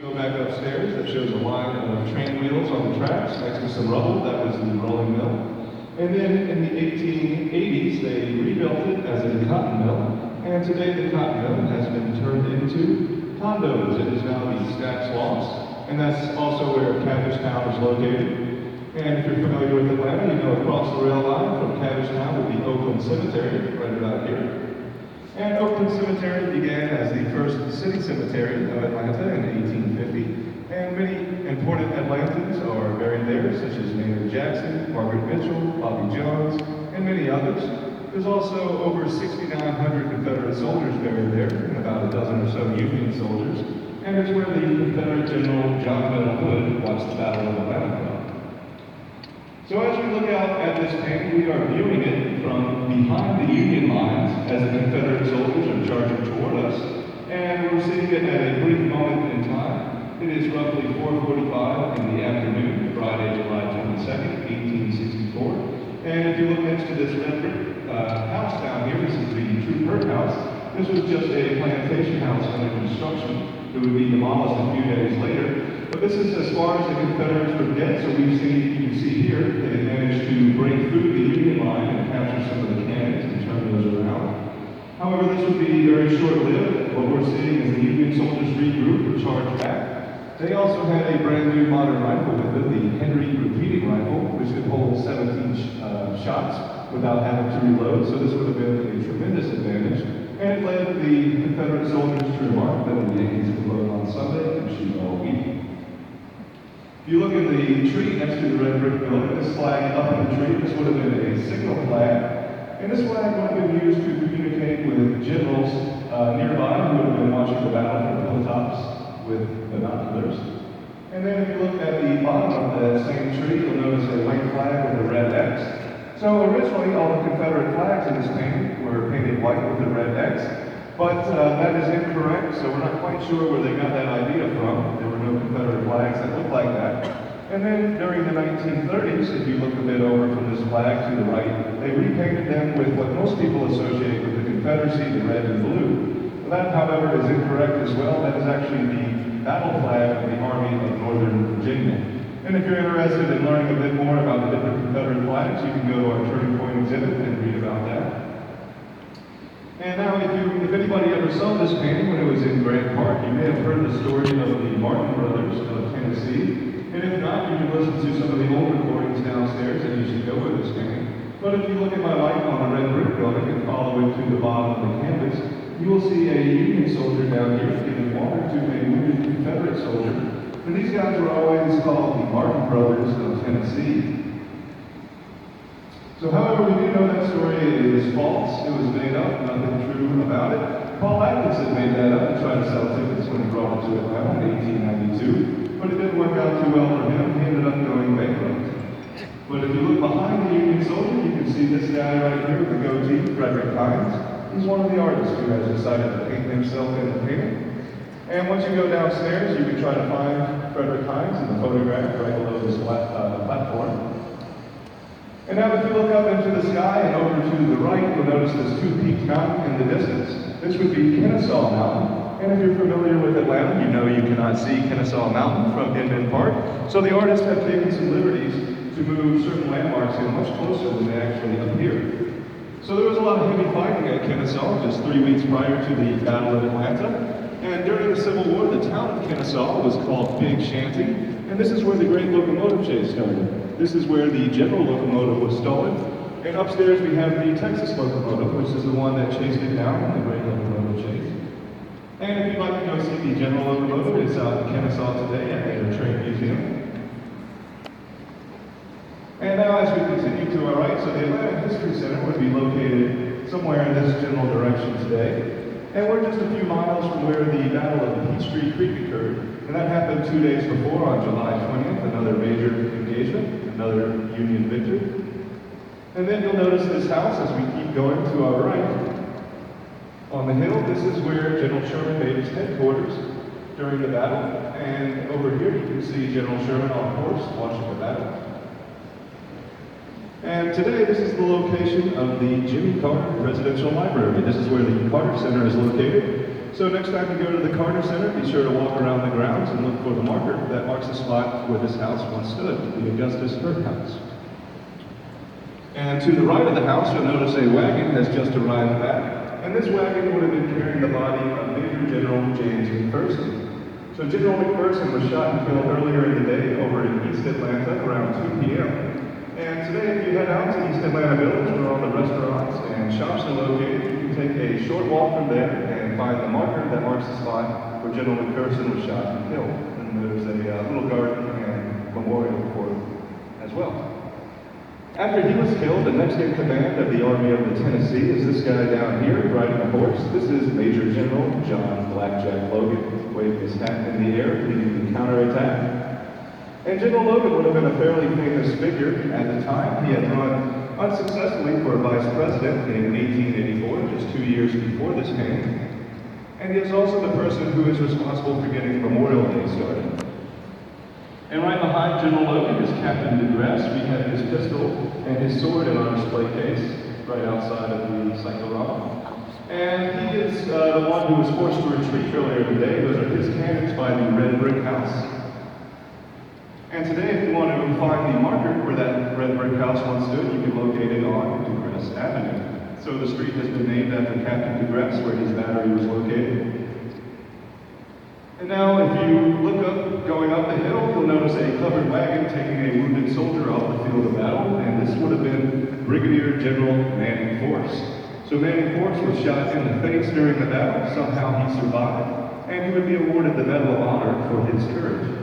Go back upstairs, that shows a line of train wheels on the tracks next to some rubble. That was the rolling mill. And then in the 1880s, they rebuilt it as a cotton mill. And today the cotton mill has been turned into condos. It is now the Stacks Lofts. And that's also where Cabbagetown is located. And if you're familiar with Atlanta, you know across the rail line from Cabbagetown would be Oakland Cemetery, right about here. And Oakland Cemetery began as the first city cemetery of Atlanta in 1850, and many important Atlantans are buried there, such as Maynard Jackson, Margaret Mitchell, Bobby Jones, and many others. There's also over 6,900 Confederate soldiers buried there, and about a dozen or so Union soldiers, and it's where the Confederate General John Bell Hood watched the Battle of Atlanta from. So as we look out at this painting, we are viewing it from behind the Union lines as the Confederate soldiers are charging toward us. And we're seeing it at a brief moment in time. It is roughly 4:45 in the afternoon, Friday, July 22nd, 1864. And if you look next to this red brick house down here, this is the Troop Hurt House. This was just a plantation house under construction. It would be demolished a few days later. But this is as far as the Confederates would get, so you can see here, they managed to break through the Union line and capture some of the cannons and turn those around. However, this would be very short-lived. What we're seeing is the Union soldiers regroup and charge back. They also had a brand new modern rifle with it, the Henry repeating rifle, which could hold 17 shots without having to reload, so this would have been a tremendous advantage. And it led the Confederate soldiers to remark that the Yankees could load on Sunday and shoot all week. If you look at the tree next to the red brick building, this flag up in the tree, this would have been a signal flag. And this flag would have been used to communicate with generals nearby who would have been watching the battle from hilltops with binoculars. And then if you look at the bottom of that same tree, you'll notice a white flag with a red X. So originally, all the Confederate flags in this painting were painted white with a red X. But that is incorrect, so we're not quite sure where they got that idea from. There were no Confederate flags that looked like that. And then during the 1930s, if you look a bit over from this flag to the right, they repainted them with what most people associate with the Confederacy, the red and blue. That, however, is incorrect as well. That is actually the battle flag of the Army of Northern Virginia. And if you're interested in learning a bit more about the different Confederate flags, you can go to our Turning Point exhibit and read about that. And now, if anybody ever saw this painting when it was in Grant Park, you may have heard the story of the Martin brothers of Tennessee. And if not, you can listen to some of the old recordings downstairs, and you should go with this painting. But if you look at my light on the red brick building and follow it to the bottom of the canvas, you will see a Union soldier down here giving water to a wounded Confederate soldier. And these guys were always called the Martin brothers of Tennessee. So however, we do know that story is false. It was made up, nothing true about it. Paul Atkinson made that up and tried to sell tickets when he brought it to Atlanta in 1892. But it didn't work out too well for him. He ended up going bankrupt. But if you look behind the Union soldier, you can see this guy right here with the goatee, Frederick Hines. He's one of the artists who has decided to paint himself in the painting. And once you go downstairs, you can try to find Frederick Hines in the photograph right below this platform. And now if you look up into the sky and over to the right, you'll notice this two-peaked mountain in the distance. This would be Kennesaw Mountain. And if you're familiar with Atlanta, you know you cannot see Kennesaw Mountain from Inman Park. So the artists have taken some liberties to move certain landmarks in much closer than they actually appear. So there was a lot of heavy fighting at Kennesaw just 3 weeks prior to the Battle of Atlanta. And during the Civil War, the town of Kennesaw was called Big Shanty. And this is where the great locomotive chase started. This is where the general locomotive was stolen. And upstairs we have the Texas locomotive, which is the one that chased it down in the great locomotive chase. And if you'd like to go see the general locomotive, it's out in Kennesaw today at the Train Museum. And now as we continue to our right, so the Atlanta History Center would be located somewhere in this general direction today. And we're just a few miles from where the Battle of Peachtree Creek occurred. And that happened 2 days before on July 20th, another major engagement, another Union victory. And then you'll notice this house as we keep going to our right. On the hill, this is where General Sherman made his headquarters during the battle. And over here you can see General Sherman on horse watching the battle. And today, this is the location of the Jimmy Carter Presidential Library. This is where the Carter Center is located. So next time you go to the Carter Center, be sure to walk around the grounds and look for the marker that marks the spot where this house once stood, the Augustus Hurt House. And to the right of the house, you'll notice a wagon has just arrived back, and this wagon would have been carrying the body of Major General James McPherson. So General McPherson was shot and killed earlier in the day over in East Atlanta around 2 p.m. And today, if you head out to East Atlanta Village, where all the restaurants and shops are located, you can take a short walk from there and find the marker that marks the spot where General McPherson was shot and killed. And there's a little garden and memorial for him as well. After he was killed, the next in command of the Army of the Tennessee is this guy down here riding a horse. This is Major General John Blackjack Logan, waving his hat in the air, leading the counterattack. And General Logan would have been a fairly famous figure at the time. He had run unsuccessfully for vice president in 1884, just 2 years before this came. And he is also the person who is responsible for getting Memorial Day started. And right behind General Logan is Captain DeGrasse. We have his pistol and his sword in our display case right outside of the Cyclorama. And he is the one who was forced to retreat earlier today. Those are his cannons by the red brick house. And today, if you want to find the marker where that red brick house once stood, you can locate it on DeGrasse Avenue. So the street has been named after Captain DeGrasse, where his battery was located. And now, if you look up, going up the hill, you'll notice a covered wagon taking a wounded soldier off the field of battle, and this would have been Brigadier General Manning Force. So Manning Force was shot in the face during the battle. Somehow he survived, and he would be awarded the Medal of Honor for his courage.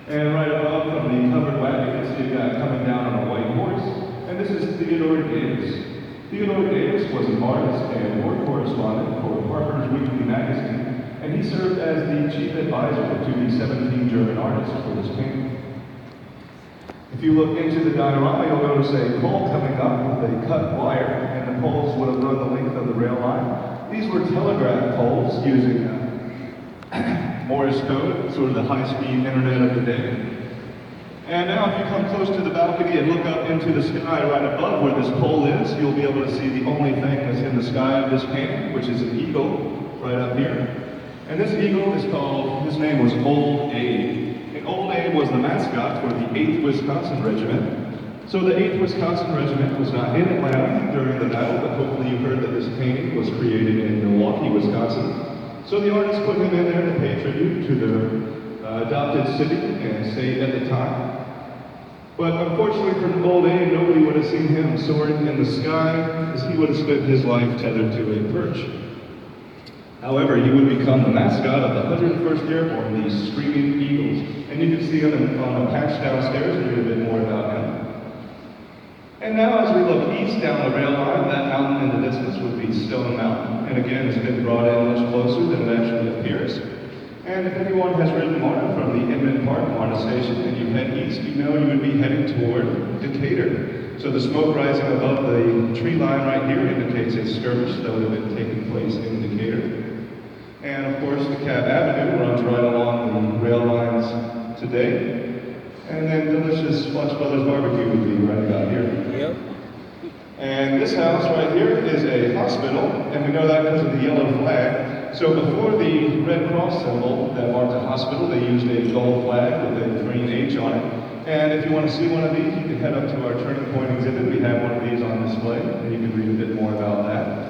And right above from the covered wagon, you see a guy coming down on a white horse, and this is Theodore Davis. Theodore Davis was an artist and war correspondent for Harper's Weekly magazine, and he served as the chief advisor to the 17 German artists for this painting. If you look into the diorama, you'll notice a pole coming up with a cut wire, and the poles would have run the length of the rail line. These were telegraph poles using Morse code, sort of the high-speed internet of the day. And now if you come close to the balcony and look up into the sky right above where this pole is, you'll be able to see the only thing that's in the sky of this painting, which is an eagle right up here. And this eagle is called, his name was Old Abe. And Old Abe was the mascot for the 8th Wisconsin Regiment. So the 8th Wisconsin Regiment was not in Atlanta during the battle, but hopefully you heard that this painting was created in Milwaukee, Wisconsin. So the artist put him in there to pay tribute to their adopted city and state at the time. But unfortunately for Old Abe, nobody would have seen him soaring in the sky, as he would have spent his life tethered to a perch. However, he would become the mascot of the 101st Airborne, the Screaming Eagles. And you can see him on a patch downstairs and read a bit more about him. And now as we look east down the rail line, that mountain in the distance would be Stone Mountain. And again, it's been brought in much closer than it actually appears. And if anyone has ridden Marta from the Inman Park Marta station and you head east, you know you would be heading toward Decatur. So the smoke rising above the tree line right here indicates a skirmish that would have been taking place in Decatur. And of course, DeKalb Avenue runs right along the rail lines today. And then delicious Fox Brothers barbecue would be right about here. Yep. And this house right here is a hospital, and we know that because of the yellow flag. So before the Red Cross symbol that marked a hospital, they used a gold flag with a green H on it. And if you want to see one of these, you can head up to our Turning Point exhibit. We have one of these on display, and you can read a bit more about that.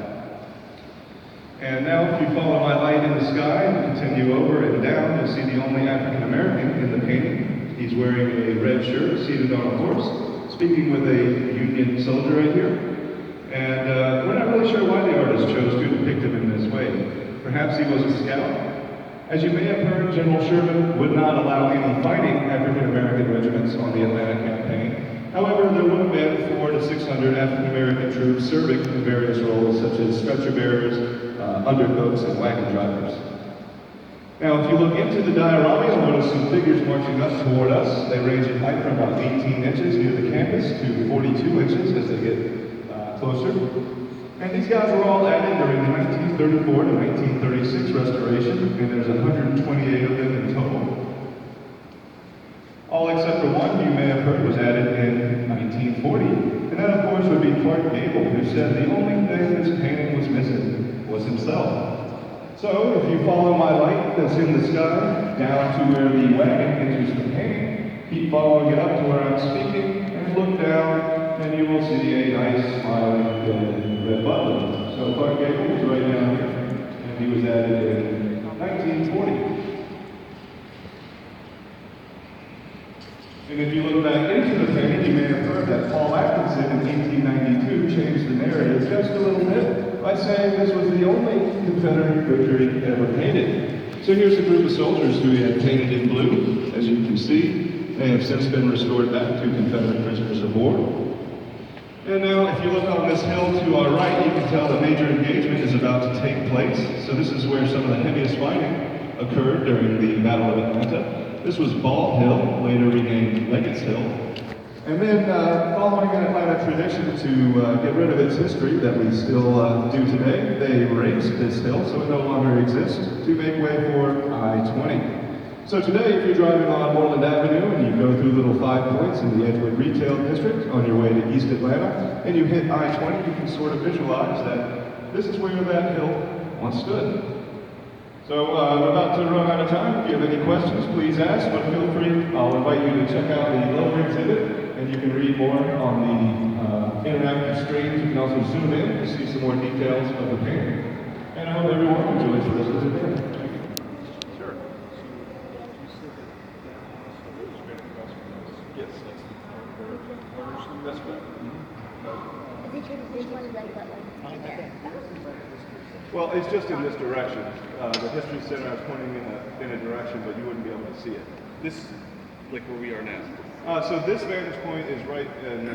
And now, if you follow my light in the sky and continue over and down, you'll see the only African American in the painting. He's wearing a red shirt, seated on a horse, speaking with a Union soldier right here. And we're not really sure why the artist chose to depict him in this way. Perhaps he was a scout. As you may have heard, General Sherman would not allow any fighting African American regiments on the Atlanta campaign. However, there would have been 400 to 600 African American troops serving in various roles, such as stretcher bearers, undercooks, and wagon drivers. Now, if you look into the diorama, you'll notice some figures marching up toward us. They range in height from about 18 inches near the campus to 42 inches as they get closer. And these guys were all added during the 1934 to 1936 restoration, and there's 128 of them in total. All except for one you may have heard was added in 1940, and that of course would be Clark Gable, who said the only thing this painting was missing was himself. So if you follow my light that's in the sky, down to where the wagon enters the painting. Keep following it up to where I'm speaking, and look down, and you will see a nice smiling red butler. So Clark Gable was right down here, and he was added in 1940. And if you look back into the painting, you may have heard that Paul Atkinson in 1892 changed the narrative just a little bit by saying this was the only Confederate victory ever painted. So here's a group of soldiers who he had painted in blue. As you can see, they have since been restored back to Confederate prisoners of war. And now, if you look on this hill to our right, you can tell that major engagement is about to take place. So this is where some of the heaviest fighting occurred during the Battle of Atlanta. This was Ball Hill, later renamed Leggett's Hill. And then, following an Atlanta tradition to get rid of its history that we still do today, they raised this hill so it no longer exists to make way for I-20. So today, if you're driving on Moreland Avenue and you go through Little Five Points in the Edgewood Retail District on your way to East Atlanta, and you hit I-20, you can sort of visualize that this is where that hill once stood. So we're about to run out of time. If you have any questions, please ask, but feel free. I'll invite you to check out the lower exhibit, and you can read more on the interactive screens. You can also zoom in to see some more details of the painting. And I hope everyone enjoys the rest of the day. Sure. Yes, that's correct. I think there's one leg button there. Well, it's just in this direction. The History Center, I was pointing in a direction, but you wouldn't be able to see it. This, like where we are now. So this vantage point is right in